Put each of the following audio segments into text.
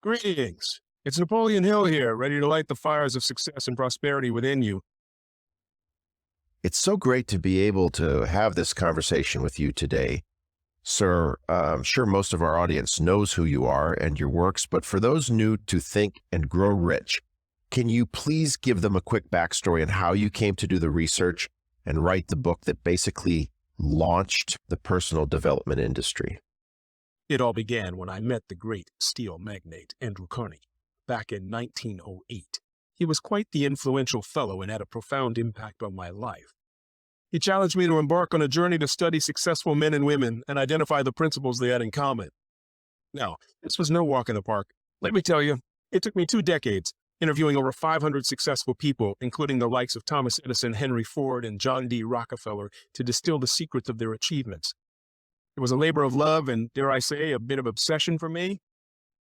Greetings. It's Napoleon Hill here, ready to light the fires of success and prosperity within you. It's so great to be able to have this conversation with you today. Sir, I'm sure most of our audience knows who you are and your works, but for those new to Think and Grow Rich, can you please give them a quick backstory on how you came to do the research and write the book that basically launched the personal development industry? It all began when I met the great steel magnate Andrew Carnegie back in 1908. He was quite the influential fellow and had a profound impact on my life. He challenged me to embark on a journey to study successful men and women and identify the principles they had in common. Now, this was no walk in the park. Let me tell you, it took me 2 decades, interviewing over 500 successful people, including the likes of Thomas Edison, Henry Ford, and John D. Rockefeller, to distill the secrets of their achievements. It was a labor of love and, dare I say, a bit of obsession for me.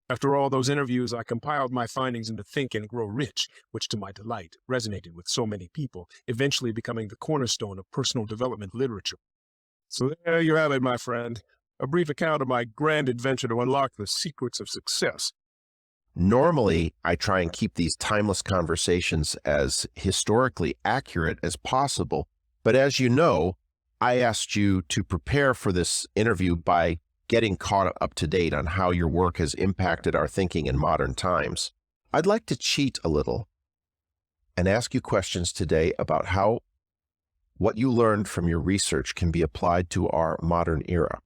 After all those interviews, I compiled my findings into Think and Grow Rich, which to my delight resonated with so many people, eventually becoming the cornerstone of personal development literature. So there you have it, my friend, a brief account of my grand adventure to unlock the secrets of success. Normally, I try and keep these timeless conversations as historically accurate as possible, but as you know, I asked you to prepare for this interview by getting caught up to date on how your work has impacted our thinking in modern times. I'd like to cheat a little and ask you questions today about how what you learned from your research can be applied to our modern era.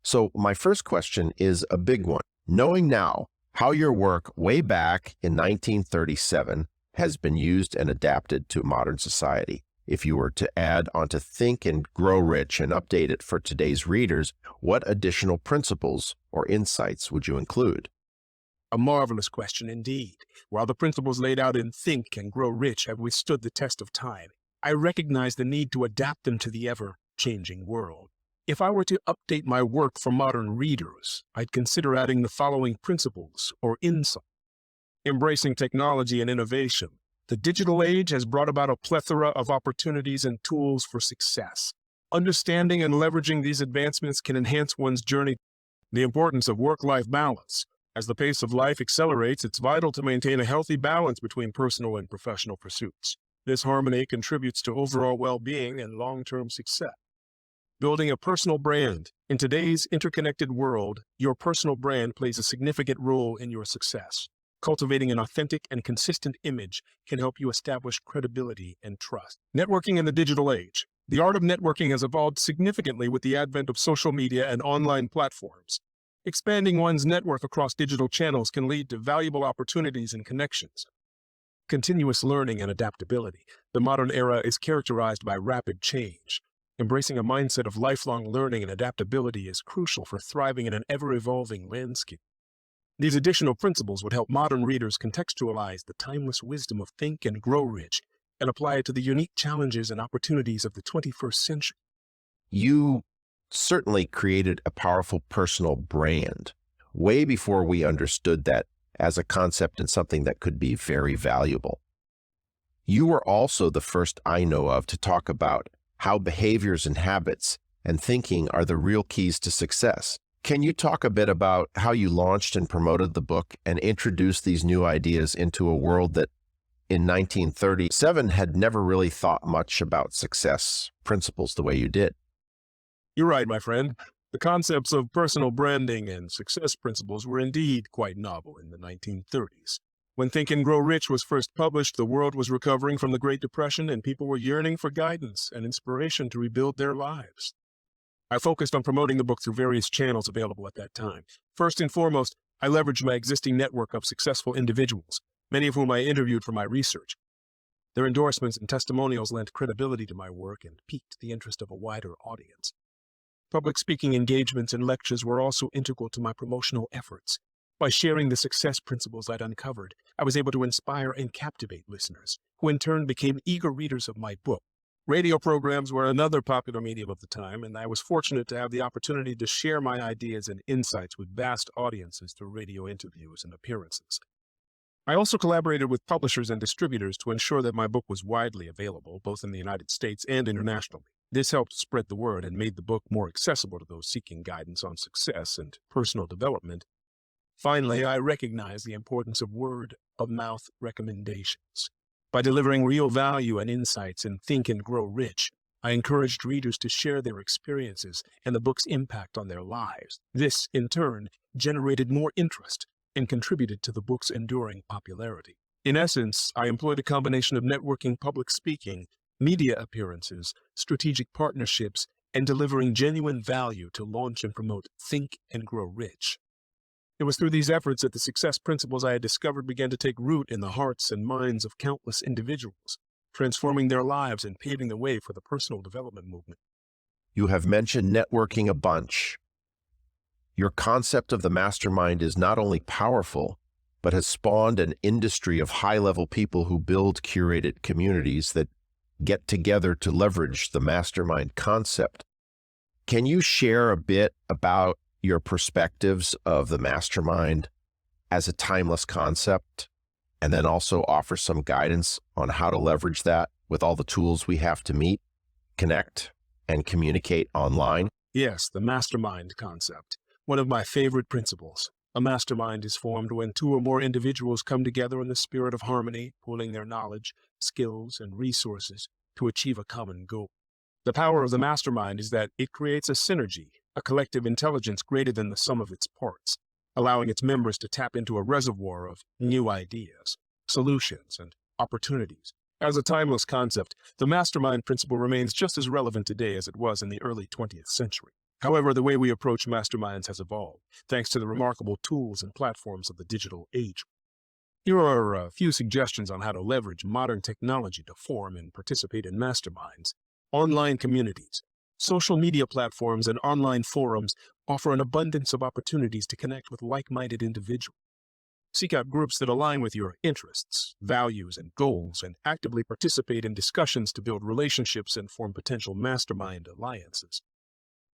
So my first question is a big one. Knowing now how your work way back in 1937 has been used and adapted to modern society, if you were to add onto Think and Grow Rich and update it for today's readers, what additional principles or insights would you include? A marvelous question indeed. While the principles laid out in Think and Grow Rich have withstood the test of time, I recognize the need to adapt them to the ever-changing world. If I were to update my work for modern readers, I'd consider adding the following principles or insights. Embracing technology and innovation. The digital age has brought about a plethora of opportunities and tools for success. Understanding and leveraging these advancements can enhance one's journey. The importance of work-life balance. As the pace of life accelerates, it's vital to maintain a healthy balance between personal and professional pursuits. This harmony contributes to overall well-being and long-term success. Building a personal brand. In today's interconnected world, your personal brand plays a significant role in your success. Cultivating an authentic and consistent image can help you establish credibility and trust. Networking in the digital age. The art of networking has evolved significantly with the advent of social media and online platforms. Expanding one's network across digital channels can lead to valuable opportunities and connections. Continuous learning and adaptability. The modern era is characterized by rapid change. Embracing a mindset of lifelong learning and adaptability is crucial for thriving in an ever-evolving landscape. These additional principles would help modern readers contextualize the timeless wisdom of Think and Grow Rich and apply it to the unique challenges and opportunities of the 21st century. You certainly created a powerful personal brand way before we understood that as a concept and something that could be very valuable. You were also the first I know of to talk about how behaviors and habits and thinking are the real keys to success. Can you talk a bit about how you launched and promoted the book and introduced these new ideas into a world that in 1937 had never really thought much about success principles the way you did? You're right, my friend. The concepts of personal branding and success principles were indeed quite novel in the 1930s. When Think and Grow Rich was first published, the world was recovering from the Great Depression and people were yearning for guidance and inspiration to rebuild their lives. I focused on promoting the book through various channels available at that time. First and foremost, I leveraged my existing network of successful individuals, many of whom I interviewed for my research. Their endorsements and testimonials lent credibility to my work and piqued the interest of a wider audience. Public speaking engagements and lectures were also integral to my promotional efforts. By sharing the success principles I'd uncovered, I was able to inspire and captivate listeners, who in turn became eager readers of my book. Radio programs were another popular medium of the time, and I was fortunate to have the opportunity to share my ideas and insights with vast audiences through radio interviews and appearances. I also collaborated with publishers and distributors to ensure that my book was widely available, both in the United States and internationally. This helped spread the word and made the book more accessible to those seeking guidance on success and personal development. Finally, I recognize the importance of word-of-mouth recommendations. By delivering real value and insights in Think and Grow Rich, I encouraged readers to share their experiences and the book's impact on their lives. This, in turn, generated more interest and contributed to the book's enduring popularity. In essence, I employed a combination of networking, public speaking, media appearances, strategic partnerships, and delivering genuine value to launch and promote Think and Grow Rich. It was through these efforts that the success principles I had discovered began to take root in the hearts and minds of countless individuals, transforming their lives and paving the way for the personal development movement. You have mentioned networking a bunch. Your concept of the mastermind is not only powerful, but has spawned an industry of high-level people who build curated communities that get together to leverage the mastermind concept. Can you share a bit about your perspectives of the mastermind as a timeless concept, and then also offer some guidance on how to leverage that with all the tools we have to meet, connect, and communicate online? Yes, the mastermind concept, one of my favorite principles. A mastermind is formed when two or more individuals come together in the spirit of harmony, pooling their knowledge, skills, and resources to achieve a common goal. The power of the mastermind is that it creates a synergy, a collective intelligence greater than the sum of its parts, allowing its members to tap into a reservoir of new ideas, solutions, and opportunities. As a timeless concept, the mastermind principle remains just as relevant today as it was in the early 20th century. However, the way we approach masterminds has evolved, thanks to the remarkable tools and platforms of the digital age. Here are a few suggestions on how to leverage modern technology to form and participate in masterminds. Online communities. Social media platforms and online forums offer an abundance of opportunities to connect with like-minded individuals. Seek out groups that align with your interests, values, and goals, and actively participate in discussions to build relationships and form potential mastermind alliances.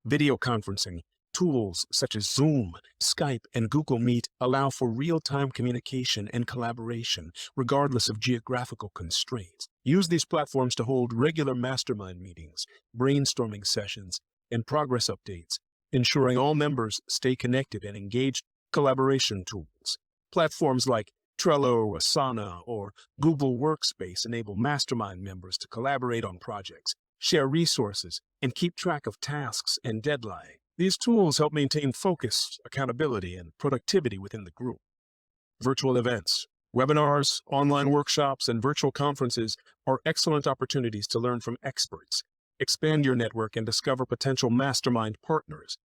Video conferencing. Tools such as Zoom, Skype, and Google Meet allow for real-time communication and collaboration, regardless of geographical constraints. Use these platforms to hold regular mastermind meetings, brainstorming sessions, and progress updates, ensuring all members stay connected and engaged. Collaboration tools. Platforms like Trello, Asana, or Google Workspace enable mastermind members to collaborate on projects, share resources, and keep track of tasks and deadlines. These tools help maintain focus, accountability, and productivity within the group. Virtual events. Webinars, online workshops, and virtual conferences are excellent opportunities to learn from experts, expand your network, and discover potential mastermind partners.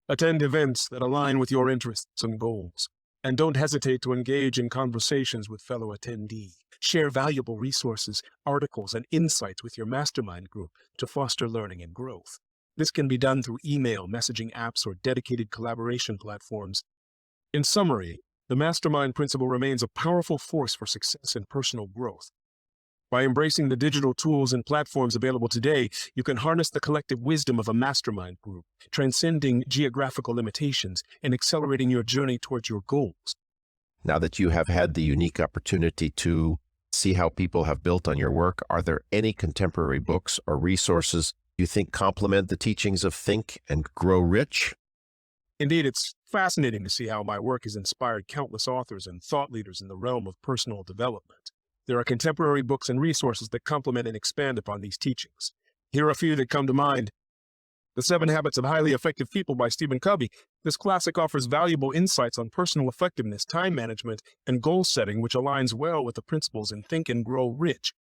Attend events that align with your interests and goals, and don't hesitate to engage in conversations with fellow attendees. Share valuable resources, articles, and insights with your mastermind group to foster learning and growth. This can be done through email, messaging apps, or dedicated collaboration platforms. In summary, the mastermind principle remains a powerful force for success and personal growth. By embracing the digital tools and platforms available today, you can harness the collective wisdom of a mastermind group, transcending geographical limitations and accelerating your journey towards your goals. Now that you have had the unique opportunity to see how people have built on your work, are there any contemporary books or resources you think complement the teachings of Think and Grow Rich? Indeed, it's fascinating to see how my work has inspired countless authors and thought leaders in the realm of personal development. There are contemporary books and resources that complement and expand upon these teachings. Here are a few that come to mind. The 7 Habits of Highly Effective People by Stephen Covey. This classic offers valuable insights on personal effectiveness, time management, and goal setting, which aligns well with the principles in Think and Grow Rich.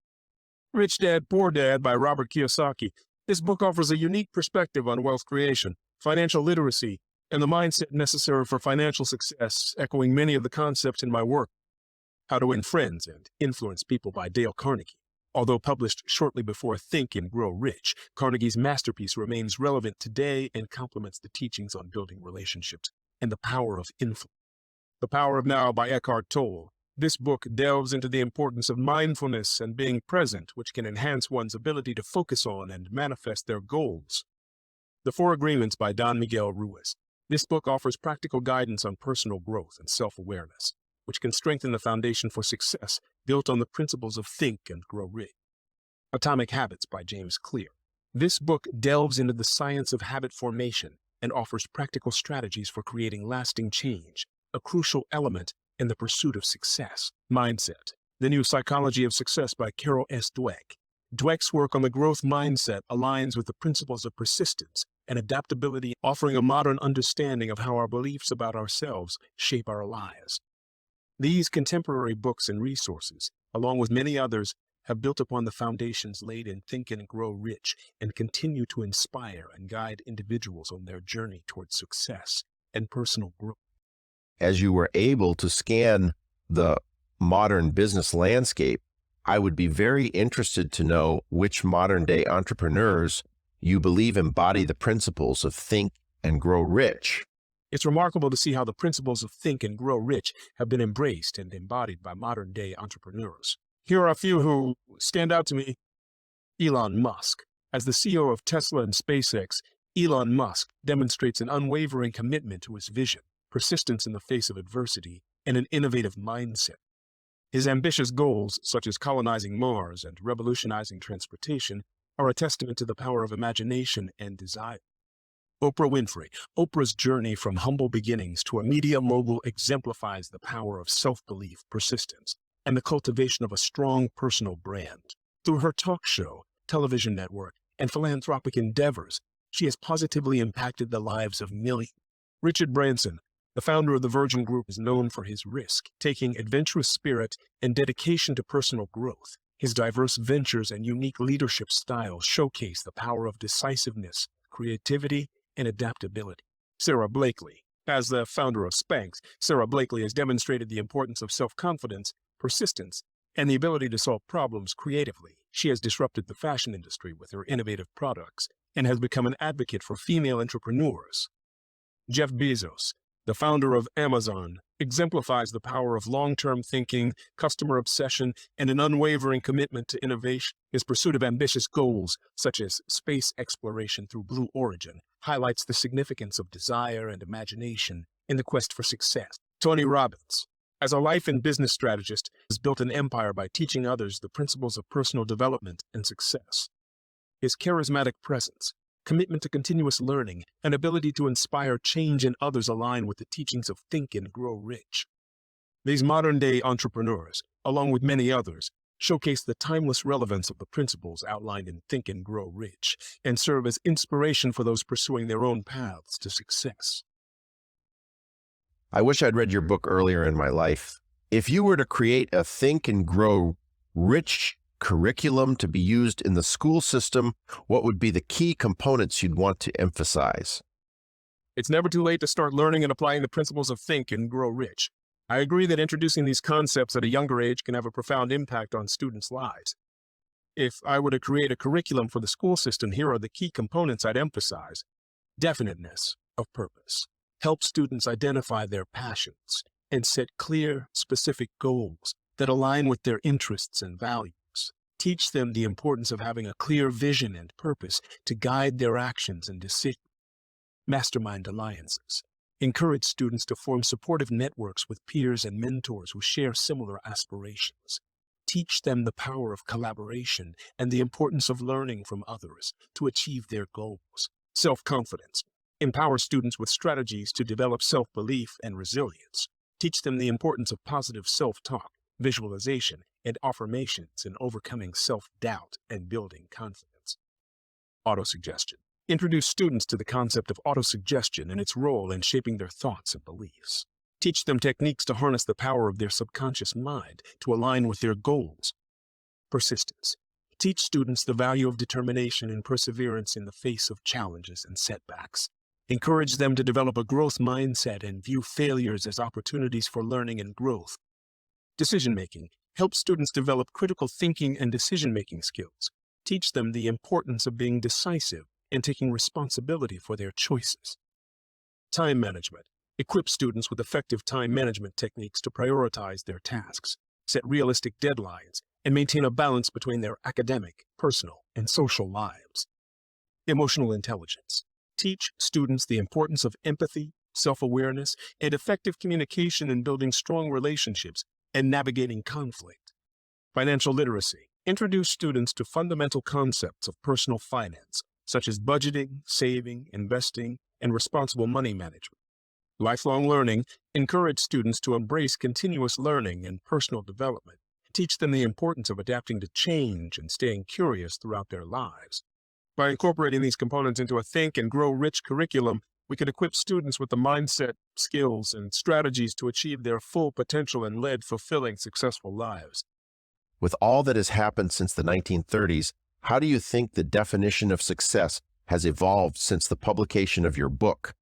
Rich Dad, Poor Dad by Robert Kiyosaki. This book offers a unique perspective on wealth creation, financial literacy, and the mindset necessary for financial success, echoing many of the concepts in my work. How to Win Friends and Influence People by Dale Carnegie. Although published shortly before Think and Grow Rich, Carnegie's masterpiece remains relevant today and complements the teachings on building relationships and the power of influence. The Power of Now by Eckhart Tolle. This book delves into the importance of mindfulness and being present, which can enhance one's ability to focus on and manifest their goals. The 4 Agreements by Don Miguel Ruiz. This book offers practical guidance on personal growth and self-awareness, which can strengthen the foundation for success built on the principles of Think and Grow Rich. Atomic Habits by James Clear. This book delves into the science of habit formation and offers practical strategies for creating lasting change, a crucial element in the pursuit of success. Mindset: The New Psychology of Success by Carol S. Dweck. Dweck's work on the growth mindset aligns with the principles of persistence and adaptability, offering a modern understanding of how our beliefs about ourselves shape our lives. These contemporary books and resources, along with many others, have built upon the foundations laid in Think and Grow Rich and continue to inspire and guide individuals on their journey towards success and personal growth. As you were able to scan the modern business landscape, I would be very interested to know which modern-day entrepreneurs you believe embody the principles of Think and Grow Rich. It's remarkable to see how the principles of Think and Grow Rich have been embraced and embodied by modern-day entrepreneurs. Here are a few who stand out to me. Elon Musk. As the CEO of Tesla and SpaceX, Elon Musk demonstrates an unwavering commitment to his vision, persistence in the face of adversity, and an innovative mindset. His ambitious goals, such as colonizing Mars and revolutionizing transportation, are a testament to the power of imagination and desire. Oprah Winfrey. Oprah's journey from humble beginnings to a media mogul exemplifies the power of self-belief, persistence, and the cultivation of a strong personal brand. Through her talk show, television network, and philanthropic endeavors, she has positively impacted the lives of millions. Richard Branson. The founder of the Virgin Group is known for his risk-taking, adventurous spirit, and dedication to personal growth. His diverse ventures and unique leadership style showcase the power of decisiveness, creativity, and adaptability. Sarah Blakely. As the founder of Spanx, Sarah Blakely has demonstrated the importance of self-confidence, persistence, and the ability to solve problems creatively. She has disrupted the fashion industry with her innovative products and has become an advocate for female entrepreneurs. Jeff Bezos. The founder of Amazon, exemplifies the power of long-term thinking, customer obsession, and an unwavering commitment to innovation. His pursuit of ambitious goals, such as space exploration through Blue Origin, highlights the significance of desire and imagination in the quest for success. Tony Robbins. As a life and business strategist, has built an empire by teaching others the principles of personal development and success. His charismatic presence, commitment to continuous learning, and ability to inspire change in others align with the teachings of Think and Grow Rich. These modern-day entrepreneurs, along with many others, showcase the timeless relevance of the principles outlined in Think and Grow Rich and serve as inspiration for those pursuing their own paths to success. I wish I'd read your book earlier in my life. If you were to create a Think and Grow Rich curriculum to be used in the school system, what would be the key components you'd want to emphasize? It's never too late to start learning and applying the principles of Think and Grow Rich. I agree that introducing these concepts at a younger age can have a profound impact on students' lives. If I were to create a curriculum for the school system, here are the key components I'd emphasize. Definiteness of purpose. Help students identify their passions and set clear, specific goals that align with their interests and values. Teach them the importance of having a clear vision and purpose to guide their actions and decisions. Mastermind alliances. Encourage students to form supportive networks with peers and mentors who share similar aspirations. Teach them the power of collaboration and the importance of learning from others to achieve their goals. Self-confidence. Empower students with strategies to develop self-belief and resilience. Teach them the importance of positive self-talk, visualization, and affirmations in overcoming self-doubt and building confidence. Autosuggestion. Introduce students to the concept of autosuggestion and its role in shaping their thoughts and beliefs. Teach them techniques to harness the power of their subconscious mind to align with their goals. Persistence. Teach students the value of determination and perseverance in the face of challenges and setbacks. Encourage them to develop a growth mindset and view failures as opportunities for learning and growth. Decision-making. Help students develop critical thinking and decision-making skills. Teach them the importance of being decisive and taking responsibility for their choices. Time management. Equip students with effective time management techniques to prioritize their tasks, set realistic deadlines, and maintain a balance between their academic, personal, and social lives. Emotional intelligence. Teach students the importance of empathy, self-awareness, and effective communication in building strong relationships and navigating conflict. Financial literacy. Introduce students to fundamental concepts of personal finance, such as budgeting, saving, investing, and responsible money management. Lifelong learning encourages students to embrace continuous learning and personal development, teach them the importance of adapting to change and staying curious throughout their lives. By incorporating these components into a Think and Grow Rich curriculum, we can equip students with the mindset, skills, and strategies to achieve their full potential and lead fulfilling, successful lives. With all that has happened since the 1930s, how do you think the definition of success has evolved since the publication of your book?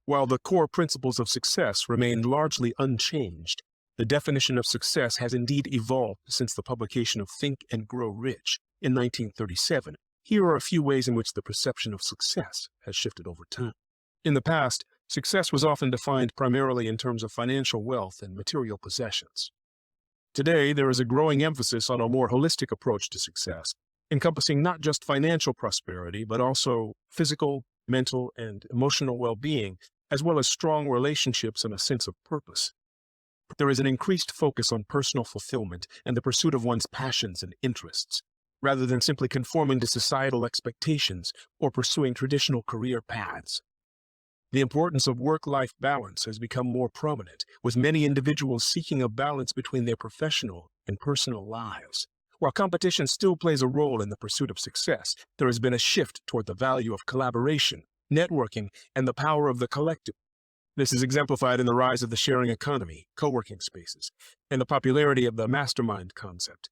While the core principles of success remain largely unchanged, the definition of success has indeed evolved since the publication of Think and Grow Rich in 1937. Here are a few ways in which the perception of success has shifted over time. In the past, success was often defined primarily in terms of financial wealth and material possessions. Today, there is a growing emphasis on a more holistic approach to success, encompassing not just financial prosperity, but also physical, mental, and emotional well-being, as well as strong relationships and a sense of purpose. There is an increased focus on personal fulfillment and the pursuit of one's passions and interests, rather than simply conforming to societal expectations or pursuing traditional career paths. The importance of work-life balance has become more prominent, with many individuals seeking a balance between their professional and personal lives. While competition still plays a role in the pursuit of success, there has been a shift toward the value of collaboration, networking, and the power of the collective. This is exemplified in the rise of the sharing economy, co-working spaces, and the popularity of the mastermind concept.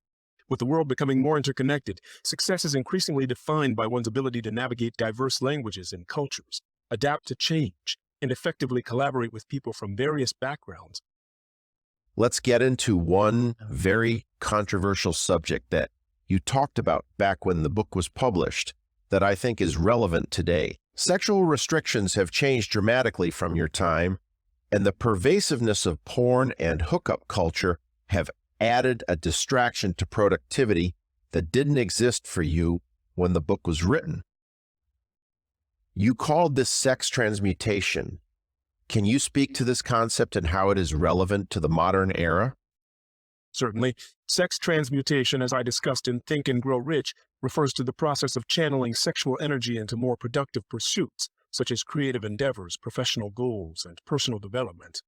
With the world becoming more interconnected, success is increasingly defined by one's ability to navigate diverse languages and cultures, adapt to change, and effectively collaborate with people from various backgrounds. Let's get into one very controversial subject that you talked about back when the book was published that I think is relevant today. Sexual restrictions have changed dramatically from your time, and the pervasiveness of porn and hookup culture have added a distraction to productivity that didn't exist for you when the book was written. You called this sex transmutation. Can you speak to this concept and how it is relevant to the modern era? Certainly, sex transmutation, as I discussed in Think and Grow Rich, refers to the process of channeling sexual energy into more productive pursuits, such as creative endeavors, professional goals, and personal development.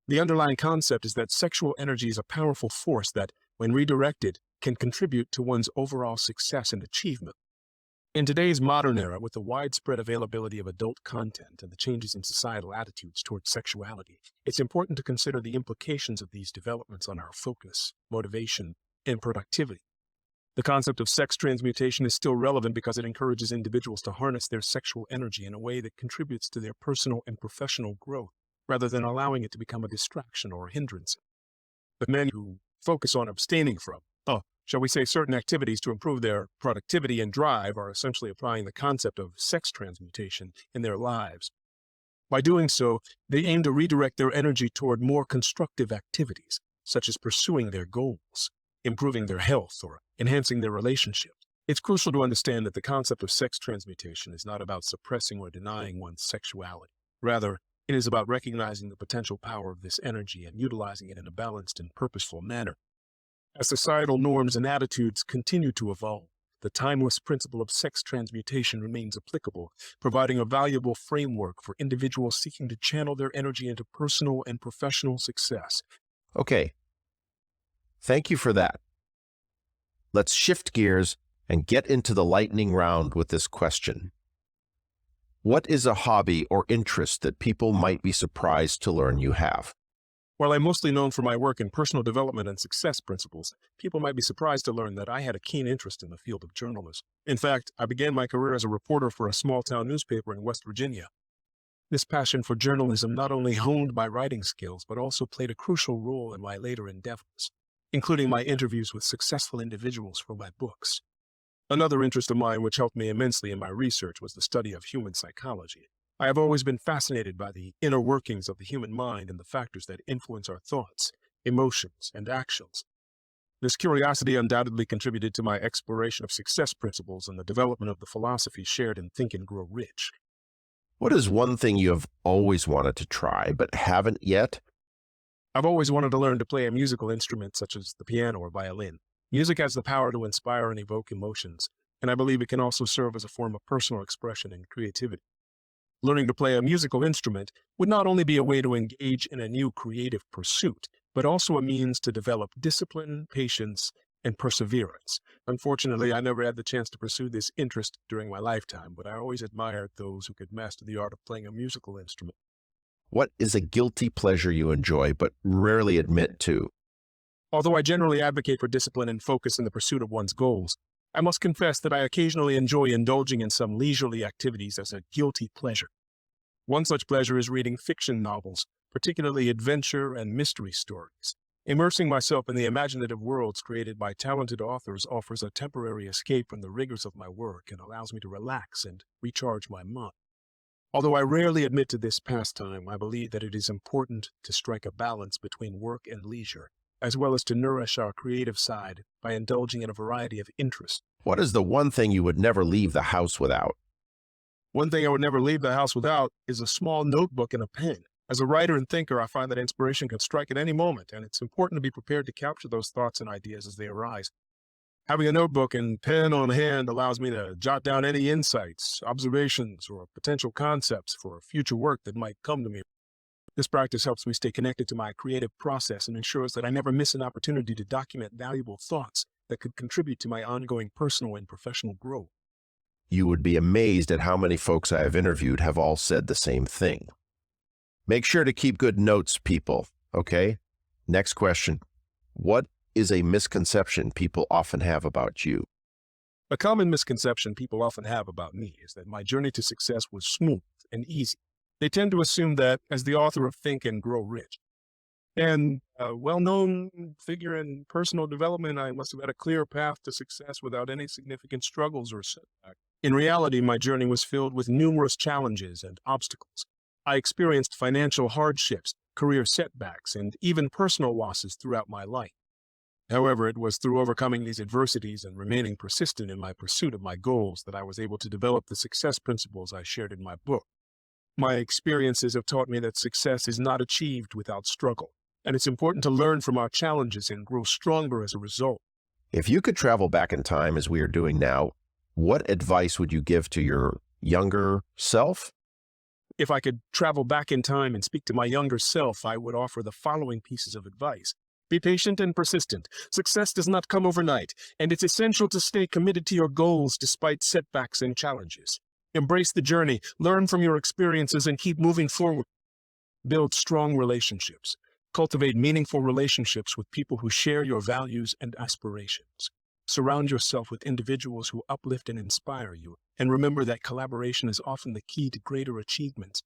The underlying concept is that sexual energy is a powerful force that, when redirected, can contribute to one's overall success and achievement. In today's modern era, with the widespread availability of adult content and the changes in societal attitudes towards sexuality, it's important to consider the implications of these developments on our focus, motivation, and productivity. The concept of sex transmutation is still relevant because it encourages individuals to harness their sexual energy in a way that contributes to their personal and professional growth, rather than allowing it to become a distraction or a hindrance. But men who focus on abstaining from, shall we say, certain activities to improve their productivity and drive are essentially applying the concept of sex transmutation in their lives. By doing so, they aim to redirect their energy toward more constructive activities, such as pursuing their goals, improving their health, or enhancing their relationships. It's crucial to understand that the concept of sex transmutation is not about suppressing or denying one's sexuality. Rather, it is about recognizing the potential power of this energy and utilizing it in a balanced and purposeful manner. As societal norms and attitudes continue to evolve, the timeless principle of sex transmutation remains applicable, providing a valuable framework for individuals seeking to channel their energy into personal and professional success. Okay, thank you for that. Let's shift gears and get into the lightning round with this question. What is a hobby or interest that people might be surprised to learn you have? While I'm mostly known for my work in personal development and success principles, people might be surprised to learn that I had a keen interest in the field of journalism. In fact, I began my career as a reporter for a small-town newspaper in West Virginia. This passion for journalism not only honed my writing skills, but also played a crucial role in my later endeavors, including my interviews with successful individuals for my books. Another interest of mine which helped me immensely in my research was the study of human psychology. I have always been fascinated by the inner workings of the human mind and the factors that influence our thoughts, emotions, and actions. This curiosity undoubtedly contributed to my exploration of success principles and the development of the philosophy shared in Think and Grow Rich. What is one thing you have always wanted to try but haven't yet? I've always wanted to learn to play a musical instrument such as the piano or violin. Music has the power to inspire and evoke emotions, and I believe it can also serve as a form of personal expression and creativity. Learning to play a musical instrument would not only be a way to engage in a new creative pursuit, but also a means to develop discipline, patience, and perseverance. Unfortunately, I never had the chance to pursue this interest during my lifetime, but I always admired those who could master the art of playing a musical instrument. What is a guilty pleasure you enjoy but rarely admit to? Although I generally advocate for discipline and focus in the pursuit of one's goals, I must confess that I occasionally enjoy indulging in some leisurely activities as a guilty pleasure. One such pleasure is reading fiction novels, particularly adventure and mystery stories. Immersing myself in the imaginative worlds created by talented authors offers a temporary escape from the rigors of my work and allows me to relax and recharge my mind. Although I rarely admit to this pastime, I believe that it is important to strike a balance between work and leisure, as well as to nourish our creative side by indulging in a variety of interests. What is the one thing you would never leave the house without? One thing I would never leave the house without is a small notebook and a pen. As a writer and thinker, I find that inspiration can strike at any moment, and it's important to be prepared to capture those thoughts and ideas as they arise. Having a notebook and pen on hand allows me to jot down any insights, observations, or potential concepts for future work that might come to me. This practice helps me stay connected to my creative process and ensures that I never miss an opportunity to document valuable thoughts that could contribute to my ongoing personal and professional growth. You would be amazed at how many folks I have interviewed have all said the same thing. Make sure to keep good notes, people, okay? Next question. What is a misconception people often have about you? A common misconception people often have about me is that my journey to success was smooth and easy. They tend to assume that as the author of Think and Grow Rich, and a well-known figure in personal development, I must have had a clear path to success without any significant struggles or setbacks. In reality, my journey was filled with numerous challenges and obstacles. I experienced financial hardships, career setbacks, and even personal losses throughout my life. However, it was through overcoming these adversities and remaining persistent in my pursuit of my goals that I was able to develop the success principles I shared in my book. My experiences have taught me that success is not achieved without struggle, and it's important to learn from our challenges and grow stronger as a result. If you could travel back in time as we are doing now, what advice would you give to your younger self? If I could travel back in time and speak to my younger self, I would offer the following pieces of advice. Be patient and persistent. Success does not come overnight, and it's essential to stay committed to your goals despite setbacks and challenges. Embrace the journey, learn from your experiences, and keep moving forward. Build strong relationships. Cultivate meaningful relationships with people who share your values and aspirations. Surround yourself with individuals who uplift and inspire you, and remember that collaboration is often the key to greater achievements.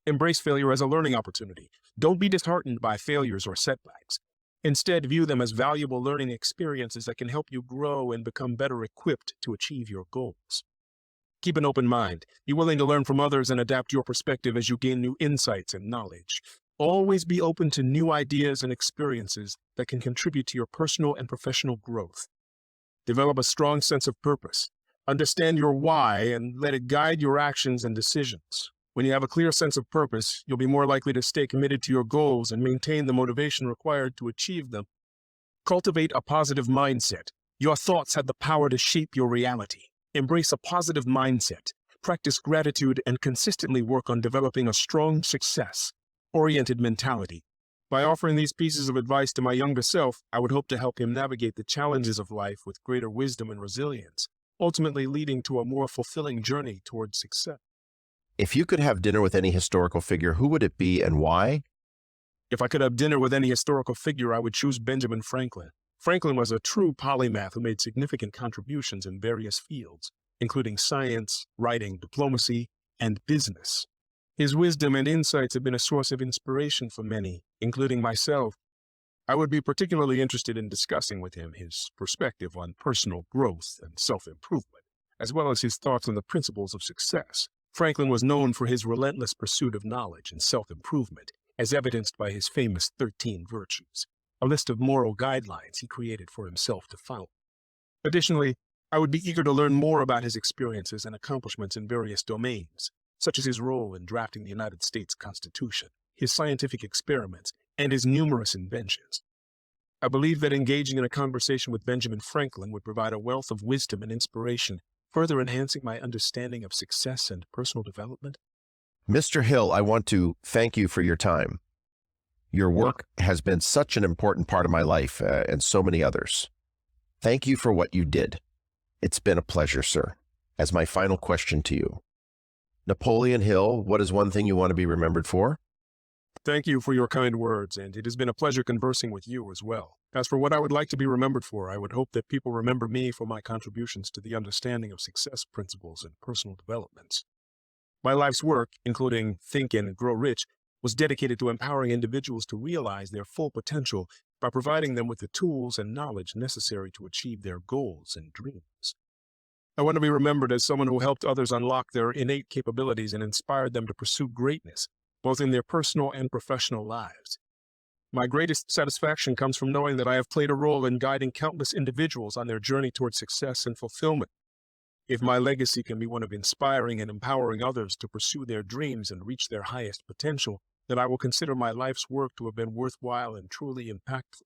Embrace failure as a learning opportunity. Don't be disheartened by failures or setbacks. Instead, view them as valuable learning experiences that can help you grow and become better equipped to achieve your goals. Keep an open mind. Be willing to learn from others and adapt your perspective as you gain new insights and knowledge. Always be open to new ideas and experiences that can contribute to your personal and professional growth. Develop a strong sense of purpose. Understand your why and let it guide your actions and decisions. When you have a clear sense of purpose, you'll be more likely to stay committed to your goals and maintain the motivation required to achieve them. Cultivate a positive mindset. Your thoughts have the power to shape your reality. Embrace a positive mindset. Practice gratitude and consistently work on developing a strong, success-oriented mentality. By offering these pieces of advice to my younger self, I would hope to help him navigate the challenges of life with greater wisdom and resilience, ultimately leading to a more fulfilling journey towards success. If you could have dinner with any historical figure, who would it be and why? If I could have dinner with any historical figure, I would choose Benjamin Franklin. Franklin was a true polymath who made significant contributions in various fields, including science, writing, diplomacy, and business. His wisdom and insights have been a source of inspiration for many, including myself. I would be particularly interested in discussing with him his perspective on personal growth and self-improvement, as well as his thoughts on the principles of success. Franklin was known for his relentless pursuit of knowledge and self-improvement, as evidenced by his famous 13 virtues, a list of moral guidelines he created for himself to follow. Additionally, I would be eager to learn more about his experiences and accomplishments in various domains, such as his role in drafting the United States Constitution, his scientific experiments, and his numerous inventions. I believe that engaging in a conversation with Benjamin Franklin would provide a wealth of wisdom and inspiration, further enhancing my understanding of success and personal development. Mr. Hill, I want to thank you for your time. Your work has been such an important part of my life and so many others. Thank you for what you did. It's been a pleasure, sir. As my final question to you, Napoleon Hill, what is one thing you want to be remembered for? Thank you for your kind words, and it has been a pleasure conversing with you as well. As for what I would like to be remembered for, I would hope that people remember me for my contributions to the understanding of success principles and personal developments. My life's work, including Think and Grow Rich, was dedicated to empowering individuals to realize their full potential by providing them with the tools and knowledge necessary to achieve their goals and dreams. I want to be remembered as someone who helped others unlock their innate capabilities and inspired them to pursue greatness, both in their personal and professional lives. My greatest satisfaction comes from knowing that I have played a role in guiding countless individuals on their journey toward success and fulfillment. If my legacy can be one of inspiring and empowering others to pursue their dreams and reach their highest potential, then I will consider my life's work to have been worthwhile and truly impactful.